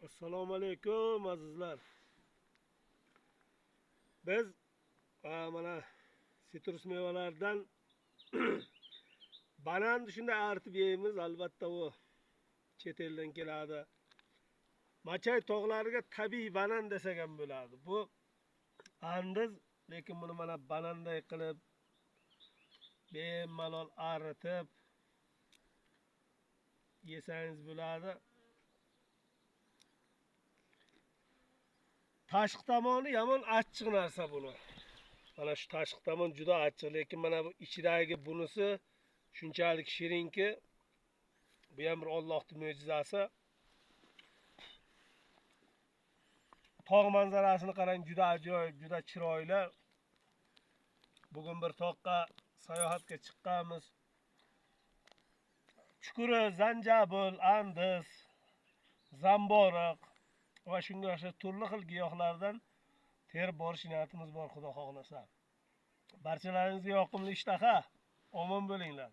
Assalomu alaykum azizlar. Biz mana sitrus mevalardan bananni shunday artib yeymiz. Albatta u chet eldan keladi. Machay tog'lariga tabiiy banan desak ham bo'ladi. Bu andiz, lekin buni mana bananday qilib bemalol aritib yesangiz bo'ladi. Tashqi tomoni yomon achchiq narsa buni. Mana shu tashqi tomon juda achchiq, lekin mana bu ichidagi bunisi shunchalik shirinki, bu ham bir Allohning mo'jizasi. Tog' manzarasini qarang, juda ajoyib, juda chiroyli. Bugun bir toqqa sayohatga chiqqanmiz. Chukuri, zanjabil, andiz, zamboriq va shunga o'xshash turli xil giyohlardan terib borish niyatimiz bor, Xudo xohlasa. Barchalaringizga yoqimli ishtaha, omon bo'linglar.